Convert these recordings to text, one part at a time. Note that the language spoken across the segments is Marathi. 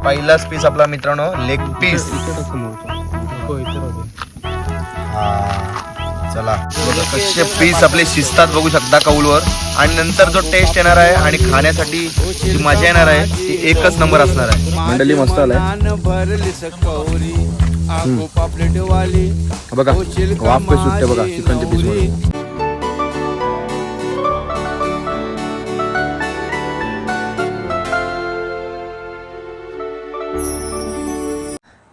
पहिलाच पीस आपला मित्रांनो लेग पीस. चला कसे पीस आपले शिजतात बघू शकता कौलवर. आणि नंतर जो टेस्ट येणार आहे आणि खाण्यासाठी जी मजा येणार आहे ती एकच नंबर असणार आहे. मंडळी मस्त आलाय बघा, वाफ पे सुटते बघा चिकनचे पीस मध्ये.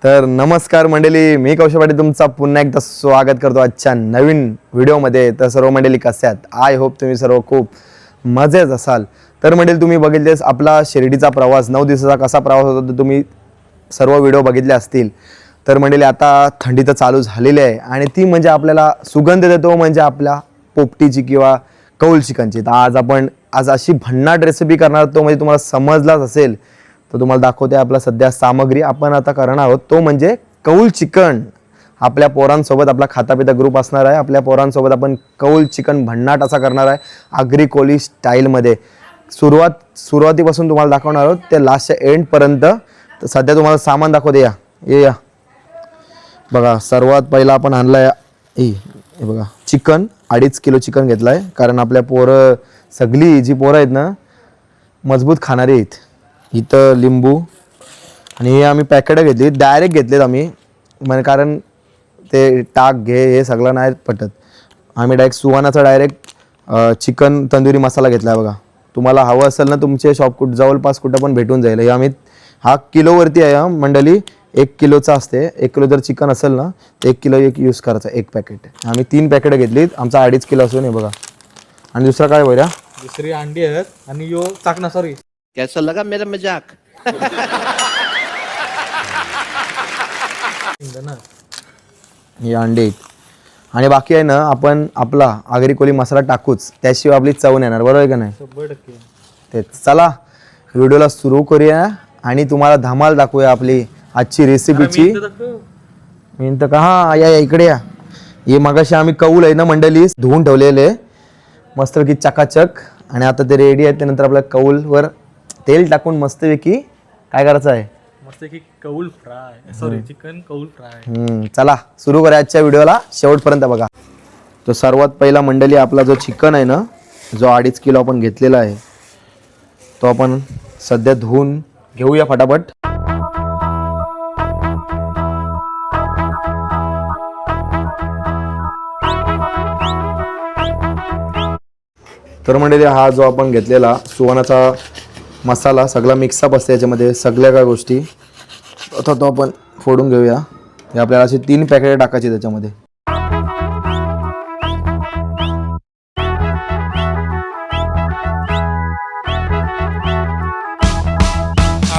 तर नमस्कार मंडळी, मी कौशल पाटील तुमचा पुन्हा एकदा स्वागत करतो आजच्या नवीन व्हिडिओमध्ये. तर सर्व मंडळी कसे आहात? आय होप तुम्ही सर्व खूप मजेत असाल. तर मंडळी तुम्ही बघितलेच आपला शिर्डीचा प्रवास, 9 दिवसाचा कसा प्रवास होता तर तुम्ही सर्व व्हिडिओ बघितले असतील. तर मंडळी आता थंडी तर चालू झालेली आहे आणि ती म्हणजे आपल्याला सुगंध देतो म्हणजे आपल्या पोपटीची किंवा कौल चिकनची. तर आज अशी भन्नाट रेसिपी करणार तो म्हणजे तुम्हाला समजलाच असेल. तर तुम्हाला दाखवते आपला सध्या सामग्री. आपण आता करणार आहोत तो म्हणजे कौल चिकन. आपल्या पोरांसोबत आपला खातापिता ग्रुप असणार आहे. आपल्या पोरांसोबत आपण कौल चिकन भन्नाट असा करणार आहे आगरी कोली स्टाईलमध्ये. सुरुवातीपासून तुम्हाला दाखवणार आहोत ते लास्टच्या एंडपर्यंत. तर सध्या तुम्हाला सामान दाखवते. या बघा, सर्वात पहिला आपण आणला आहे हे बघा चिकन. 2.5 किलो चिकन घेतलं आहे कारण आपल्या सगळी जी पोरं आहेत ना मजबूत खाणारी आहेत. इथं लिंबू आणि हे आम्ही पॅकेट घेतली, डायरेक्ट घेतलेत आम्ही म्हणजे कारण ते टाक घे हे सगळं नाही पटत. आम्ही डायरेक्ट सुहानाचा डायरेक्ट चिकन तंदुरी मसाला घेतला आहे बघा. तुम्हाला हवं असेल ना तुमचे शॉप जवळपास कुठं पण भेटून जाईल. हे आम्ही हा किलोवरती आहे मंडळी, 1 किलोचा असते. 1 किलो जर चिकन असेल ना 1 किलो यूज करायचं 1 पॅकेट. आम्ही 3 पॅकेट घेतलीत, आमचा 2.5 किलो असून हे बघा. आणि दुसरा काय बघा, दुसरी अंडी आहेत आणि यो चाकणा. सॉरी, कैसा लगा मेरा मजाक? हे अंडे आहेत. आणि बाकी आहे ना आपण आपला आगरी कोली मसाला टाकूच, त्याशिवाय आपली चव नाही येणार. बरोबर आहे का नाही? 100%. तेच. चला व्हिडिओला सुरू करूया आणि तुम्हाला धमाल दाखवूया आपली आजची रेसिपीची. मी तर का हा या इकडे या. हे मगाशी आम्ही कौल आहे ना मंडळी धुवून ठेवलेले मस्तपैकी चकाचक. आणि आता ते रेडी आहेत. त्यानंतर आपल्या कौलवर तेल टाकून मस्तपैकी काय करायचं आहे, मस्त की कौल फ्राय. सॉरी, चिकन कौल फ्राय. चला सुरू करूया आजच्या व्हिडिओला, शेवटपर्यंत बघा. तर सर्वात पहिला मंडळी आपला जो चिकन आहे ना, जो 2.5 किलो आपण घेतलेला आहे तो आपण सध्या धुवून घेऊया फटाफट. तर मंडळी हा जो आपण घेतलेला सुहानाचा मसाला सगळा मिक्सअप असते याच्यामध्ये सगळ्या काय गोष्टी. आता तो आपण फोडून घेऊया. हे आपल्याला अशी 3 पॅकेट टाकायची त्याच्यामध्ये.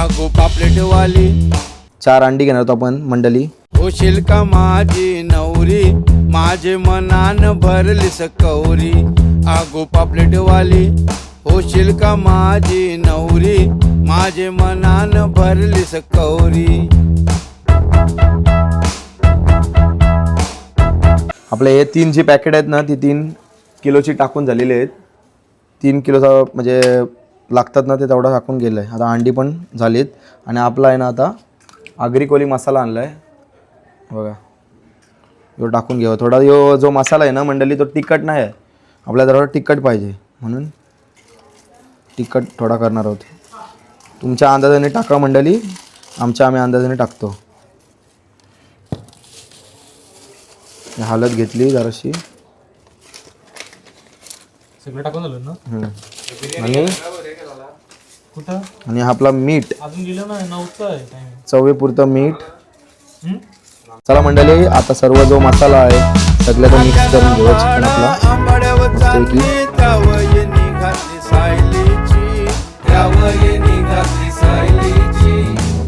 आगो पापलेटवाली 4 अंडी घेणार आहोत आपण मंडळी. होशील का माझी नवरी, माझे मनान भरली सकौरी. आगो पापलेटवाली होशील का माझी नवरी, माझे मनान भरली सकौरी. आपले हे 3 जी पॅकेट आहेत ना ती 3 किलोची टाकून झालेली आहेत. 3 किलोचा म्हणजे लागतात ना ते तेवढा टाकून गेलं आहे. आता अंडी पण झालीत. आणि आपला आहे ना आता आगरी कोली मसाला आणला आहे बघा. यो टाकून घ्यावा थोडा. यो जो मसाला आहे ना मंडळी तो तिखट नाही आहे, आपल्याला थोडा तिखट पाहिजे म्हणून तिखट थोडा करणार आहोत. तुमच्या अंदाजाने टाका मंडळी, आम्ही अंदाजाने टाकतो. हळद घेतली जराशी सगळं टाकून झालं ना. आणि कुठं आणि आपला मीठ अजून गेलं ना, नव्हतं आहे चवीपुरतं मीठ. चला मंडळी आता सर्व जो मसाला आहे सगळ्याचा मिक्स करून घेऊया चिकन आपला मस्तपैकी.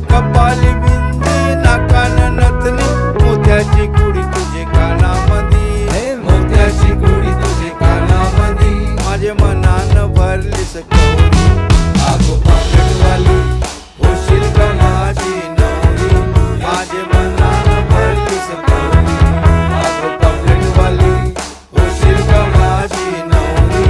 कपाली बिंदी नाकान नथनी, मोत्याची कुडी तुझे कानामधी, मोत्याची कुडी तुझे कानामधी. माझे मनान भरली सकौरी. आगो पापलेटवाली होशील का माझी नवरी, माझे मनान भरली सकौरी. आगो पापलेटवाली होशील का माझी नवरी,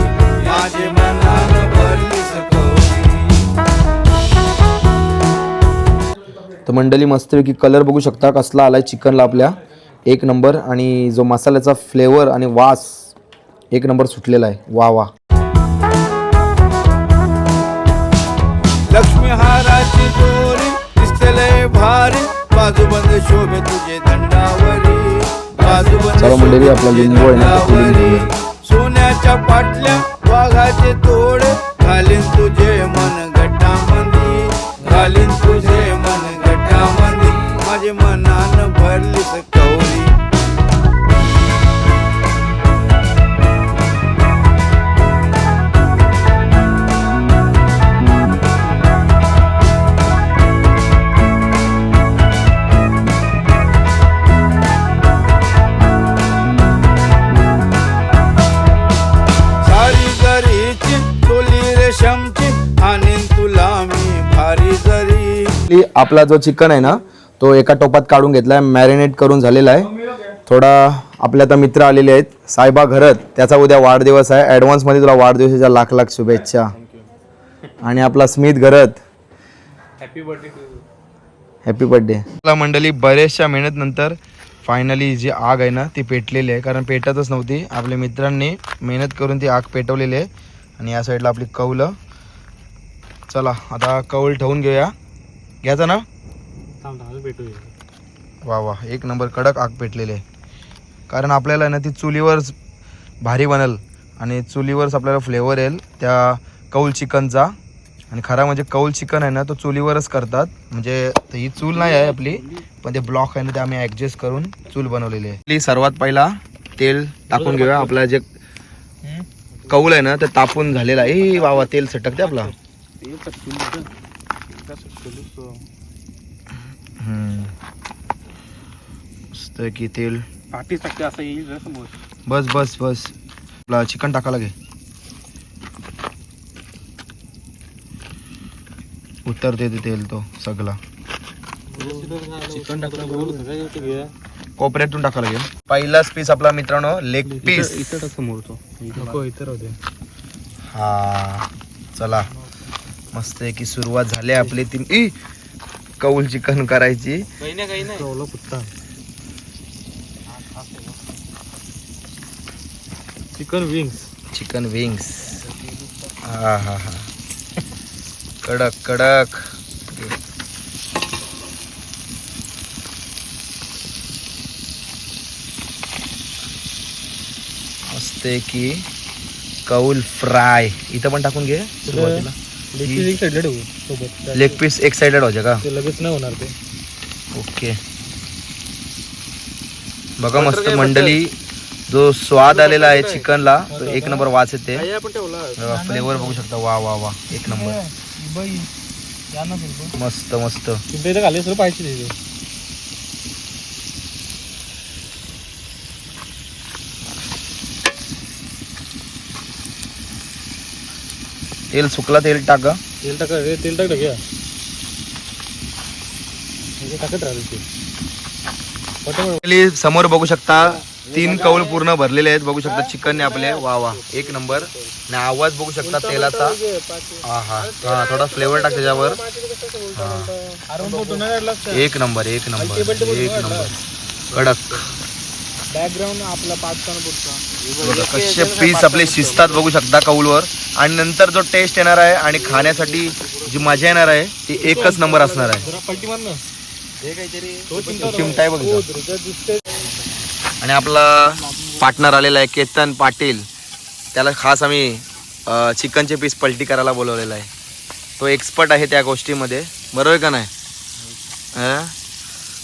तर मंडळी मस्तपैकी कलर बघू शकता कसला आलाय चिकनला आपल्या, एक नंबर. आणि जो मसाल्याचा फ्लेवर आणि वास एक नंबर सुटलेला आहे. वा वा. लक्ष्मी हाराची दोरी दिसतलय भारी, बाजूबंद शोभे तुझे दंडावरी, बाजूबंद चला मंडळी, आपला लिंबू आहे ना, तो पिळून घेऊया. सोन्याच्या पाटल्या वाघाचे तोड, घालीन तुझे मन गटामंदी, घालीन तुझे मन गटामंदी, माझे मनान भरलीस कवरी. सारी जरीची चोली रेशमची, आणीन तुला मी भारी जरी. आपला जो चिकन आहे ना तो एका टोपात काढून घेतलाय, मॅरिनेट करून झालेला आहे. थोडा आपले आता मित्र आलेले आहेत, साहेबा घरत, त्याचा उद्या वाढदिवस आहे. ॲडव्हान्समध्ये तुला वाढदिवसाच्या लाख लाख शुभेच्छा. आणि आपला Smit Gharat, happy birthday to you. Happy birthday. आपला मंडळी बरेचशा मेहनत नंतर फायनली जी आग आहे ना ती पेटलेली आहे, कारण पेटतच नव्हती. आपल्या मित्रांनी मेहनत करून ती आग पेटवलेली आहे. आणि या साईडला आपली कौलं. चला आता कौल ठेवून घेऊया. घ्यायचा ना. भेटूया. वा वा, एक नंबर कडक आग पेटलेली आहे. कारण आपल्याला ना ती चुलीवरच भारी बनल आणि चुलीवरच आपल्याला फ्लेवर येईल त्या कौल चिकनचा. आणि खरा म्हणजे कौल चिकन आहे ना तो चुलीवरच करतात. म्हणजे ही चूल नाही आहे आपली, पण ते ब्लॉक आहे ना ते आम्ही ॲडजस्ट करून चूल बनवलेली आहे. सर्वात पहिला तेल टाकून घेऊया. आपला जे कौल आहे ना ते तापून झालेला आहे. वा तेल सटकते आपला. मस्त की तेल पाठी टाकते असं येईल रे समोर. बस बस बस. आपला चिकन टाकायला घे. उतरते ते तेल तो सगळा. चिकन टाकलं कोपऱ्यातून टाकायला घे. पहिलाच पीस आपला मित्रांनो लेग पीस. इथं टाक समोर तो. नको इथं राहू दे. हा चला मस्त की सुरुवात झाली आपली ती कौल चिकन करायची. काही नाही कौला कुत्ता. Chicken wings. Chicken wings. हा हा हा, कडक कडक. मस्त की कौल फ्राय इथं पण टाकून घे सुरुवातीला. एक साईडला ठेवू सोबत. लेग पीस एक साइडेड हो जाएगा. ते लगेच नाही होणार ते. ओके. बघा मस्त मंडळी, जो स्वाद आलेला आहे चिकनला तो एक नंबर वास येते. फ्लेवर बघू शकता. वा वा वा, एक नंबर. मस्त मस्त. इथं घाले सर पाहिजे. तेल सुकला, तेल टाका. तेल टाका रे, तेल टाक घ्या. टाकत राहिलं ते. समोर बघू शकता 3 कौल पूर्ण भरलेले आहेत. बघू शकता चिकनने आपले. वा वा, एक नंबर. आणि आवाज बघू शकता तेलाचा. हा हा हा, थोडा फ्लेवर टाक त्याच्यावर. एक नंबर एक नंबर एक नंबर. कडक. बॅकग्राऊंड आपला बघा कसे पीस आपले शिजतात बघू शकता कौलवर. आणि नंतर जो टेस्ट येणार आहे आणि खाण्यासाठी जी मजा येणार आहे ती एकच नंबर असणार आहे. पलटी मार ना. चिमटाय बघ. आणि आपला पार्टनर आलेला आहे केतन पाटील. त्याला खास आम्ही चिकनचे पीस पलटी करायला बोलवलेला आहे. तो एक्सपर्ट आहे त्या गोष्टीमध्ये. बरोबर का नाही?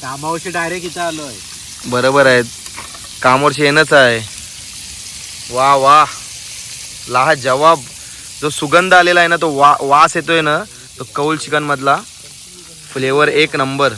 कामावरशी डायरेक्ट इथं आलोय. बरोबर आहे, कामावरशी येणंच आहे. वा वा, लाहा जवाब. जो सुगंध आलेला आहे ना तो वास येतोय ना तो कौल चिकन मधला. फ्लेवर एक नंबर.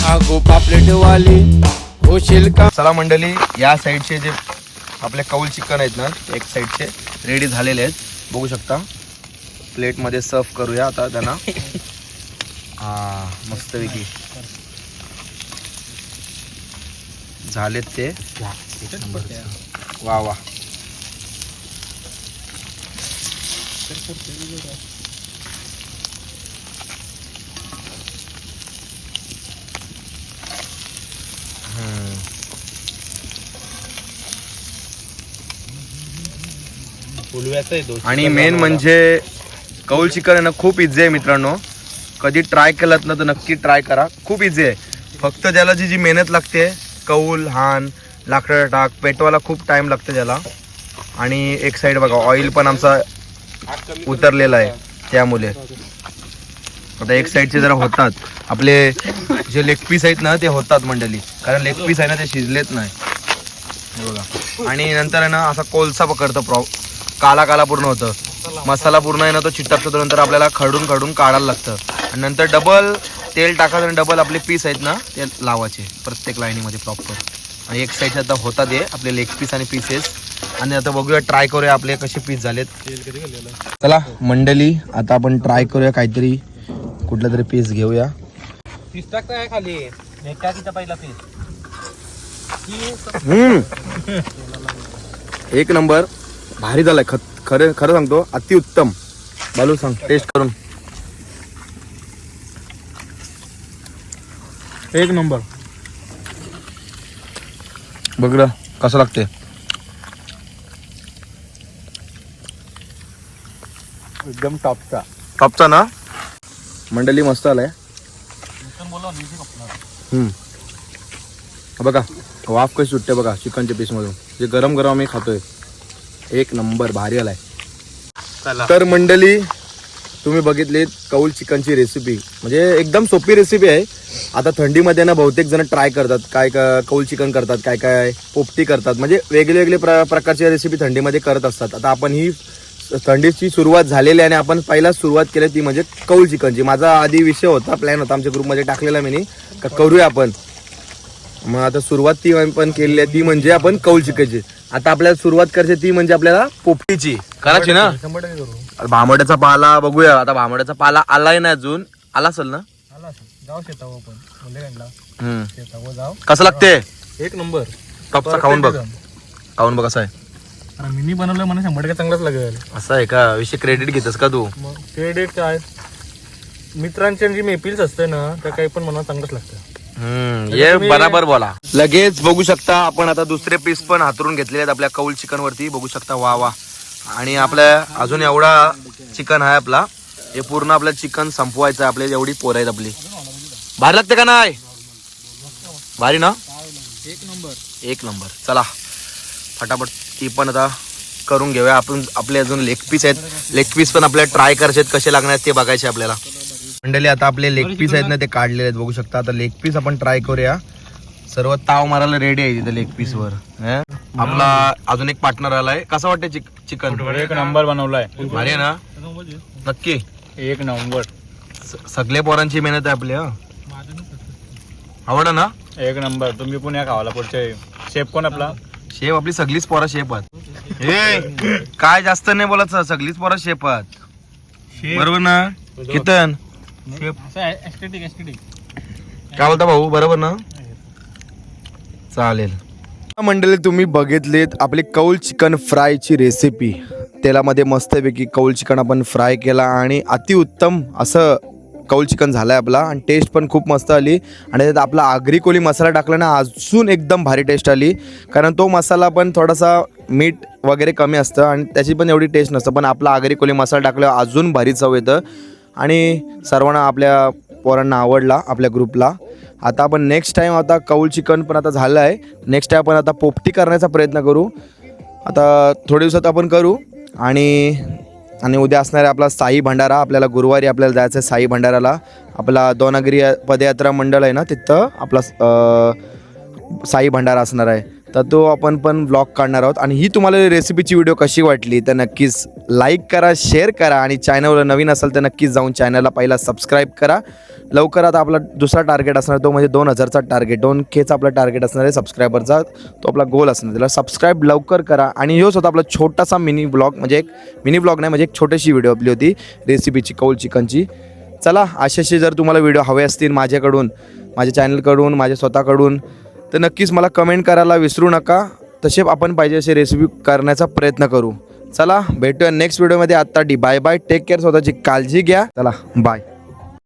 आगो पापलेट वाली होशील का. चला मंडळी, या साईडचे जे आपले कौल चिकन आहेत ना एक साईडचे रेडी झालेले आहेत, बघू शकता. प्लेटमध्ये सर्व करूया आता त्यांना. हा मस्तपैकी झालेत ते. वा वा. आणि मेन म्हणजे कौल चिकन आहे ना खूप इझी आहे मित्रांनो. कधी ट्राय केलात ना तर नक्की ट्राय करा, खूप इझी आहे. फक्त त्याला जी मेहनत लागते, कौल हान लाकडं टाक पेटवायला खूप टाइम लागते त्याला. आणि एक साईड बघा ऑइल पण आमचा उतरलेला आहे त्यामुळे. आता एक साईडचे जरा होतात आपले जे लेग पीस आहेत ना ते होतात मंडळी, कारण लेग पीस आहे ना ते शिजलेत नाही हे बघा. आणि नंतर आहे ना असा कोळसा पकडतो, काला काला पूर्ण होतं, मसाला पूर्ण आहे ना तो चिटकतो. नंतर आपल्याला खडून खडून काढायला लागतं आणि नंतर डबल तेल टाकायचं आणि डबल आपले पीस आहेत ना ते लावायचे प्रत्येक लाईनीमध्ये प्रॉपर. आणि एक साईडचे आता होतात हे आपले लेग पीस आणि पीसेस. आणि आता बघूया ट्राय करूया आपले कसे पीस झालेत. चला मंडळी आता आपण ट्राय करूया काहीतरी, कुठला तरी पीस घेऊया. पीस टाकताय खाली पहिला पीस. एक नंबर भारी झालाय, खरं खरं सांगतो अतिउत्तम. बालू सांग टेस्ट करून. एक नंबर. बघ कसं लागते. एकदम टॉपचा. टॉपचा ना मंडळी, मस्त आलाय. बघा वाफ कशी सुटते बघा चिकनच्या पीस मधून, जे गरम गरम आम्ही खातोय. एक नंबर भारी आलाय. तर मंडळी तुम्ही बघितली कौल चिकनची रेसिपी, म्हणजे एकदम सोपी रेसिपी आहे. आता थंडीमध्ये ना बहुतेक जण ट्राय करतात, काय कौल चिकन करतात, काय काय पोपटी करतात, म्हणजे वेगळे वेगळे प्रकारची रेसिपी थंडीमध्ये करत असतात. आता आपण ही थंडीची सुरुवात झालेली आहे आणि आपण पहिला सुरुवात केली ती म्हणजे कौल चिकनची. माझा आधी विषय होता, प्लॅन होता आमच्या ग्रुपमध्ये टाकलेला मी का करूया आपण. मग आता सुरुवात ती आपण केली आहे ती म्हणजे आपण कौल चिकनची. आता आपल्याला सुरुवात करायची ती म्हणजे आपल्याला पोपटीची करायची ना. भांबड्याचा पाला बघूया. आता भांबड्याचा पाला आलाय ना अजून, आला असेल ना. जाऊ शेतावर जाऊ. कसं लागते. एक नंबर. टॉपचा खाऊन बघ, खाऊन बघ कसं आहे. मिनी बनवलं मला 100% चांगलाच लागेल. असं आहे का विषय. क्रेडिट घेतस का तू. मग क्रेडिट काय, मित्रांचे जी मेपील्स असते ना त्या काही पण मला चांगलंच लागतं. ये बराबर बोला. लगेच बघू शकता आपण आता दुसरे पीस पण हातरून घेतलेले आहेत आपल्या कौल चिकन वरती, बघू शकता. वा वा. आणि आपल्या अजून एवढा चिकन आहे आपला, हे पूर्ण आपलं चिकन संपवायचं आहे. आपले एवढी पोर आहेत आपली. भारी लागते का नाही. भारी ना. एक नंबर. एक नंबर. चला फटाफट ती पण आता करून घेऊया आपण. आपले अजून लेग पीस आहेत, लेग पीस पण आपल्याला ट्राय करायचे आहेत, कसे लागणार ते बघायचे आपल्याला. मंडळी आता आपले लेग पीस आहेत ना ते काढलेले आहेत, बघू शकता. आता लेग पीस आपण ट्राय करूया. सर्व ताव मारायला रेडी आहे तिथे लेग पीस वर. आपला अजून एक पार्टनर आलाय. कसं वाटतं चिकन. एक नंबर बनवलाय. भारी आहे ना. नक्की एक नंबर. सगळे पोरांची मेहनत आहे आपली. आवडा ना. एक नंबर. तुम्ही पण या खावाला पुढचे. शेफ कोण आपला. शेफ आपली सगळीच पोरा शेफ आहेत. हे काय जास्त नाही बोलायचं, सगळीच पोरा शेफ आहेत. बरोबर ना कितन. काय बोलता भाऊ, बरोबर ना. चालेल मंडळी, तुम्ही बघितलीत आपली कौल चिकन फ्रायची रेसिपी. तेलामध्ये मस्तपैकी कौल चिकन आपण फ्राय केला आणि अतिउत्तम असं कौल चिकन झालं आहे आपला. आणि टेस्ट पण खूप मस्त आली. आणि त्यात आपला आगरी कोली मसाला टाकला ना अजून एकदम भारी टेस्ट आली, कारण तो मसाला पण थोडासा मीठ वगैरे कमी असतं आणि त्याची पण एवढी टेस्ट नसतं. पण आपला आगरी कोली मसाला टाकल्यावर अजून भारी चव येतं आणि सर्वांना आपल्या पोरांना आवडला आपल्या ग्रुपला. आता आपण नेक्स्ट टाईम आता कौल चिकन पण आता झालं आहे, नेक्स्ट टाईम आपण आता पोपटी करण्याचा प्रयत्न करू. आता थोड्या दिवसात आपण करू. आणि उद्या असणार आहे आपला साई भंडारा. आपल्याला गुरुवारी आपल्याला जायचं आहे साई भंडाराला. आपला दोनागिरी पदयात्रा मंडळ आहे ना तिथं आपला साई भंडारा असणार आहे. तर तो आपण पण ब्लॉग काढणार आहोत. आणि ही तुम्हाला रेसिपीची व्हिडिओ कशी वाटली तर नक्कीच लाईक करा, शेअर करा आणि चॅनलवर नवीन असाल तर नक्कीच जाऊन चॅनलला पहिला सबस्क्राईब करा. लवकरात आपला दुसरा टार्गेट असणार तो म्हणजे 2000चा टार्गेट, 2Kचा आपला टार्गेट असणार आहे सबस्क्रायबरचा, तो आपला गोल असणार. त्याला सबस्क्राईब लवकर करा. आणि ह्योच होता आपला छोटासा मिनी ब्लॉग, म्हणजे एक मिनी ब्लॉग नाही म्हणजे एक छोटीशी व्हिडिओ आपली होती रेसिपीची कौल चिकनची. चला अशाशी जर तुम्हाला व्हिडिओ हवे असतील माझ्याकडून, माझ्या चॅनलकडून, माझ्या स्वतःकडून, तर नक्कीच मला कमेंट करायला विसरू नका. तसे आपण पाहिजे असे रेसिपी करण्याचा प्रयत्न करू. चला भेटूया नेक्स्ट व्हिडिओमध्ये. आत्ता बाय बाय, टेक केअर, स्वतःची काळजी घ्या. चला बाय.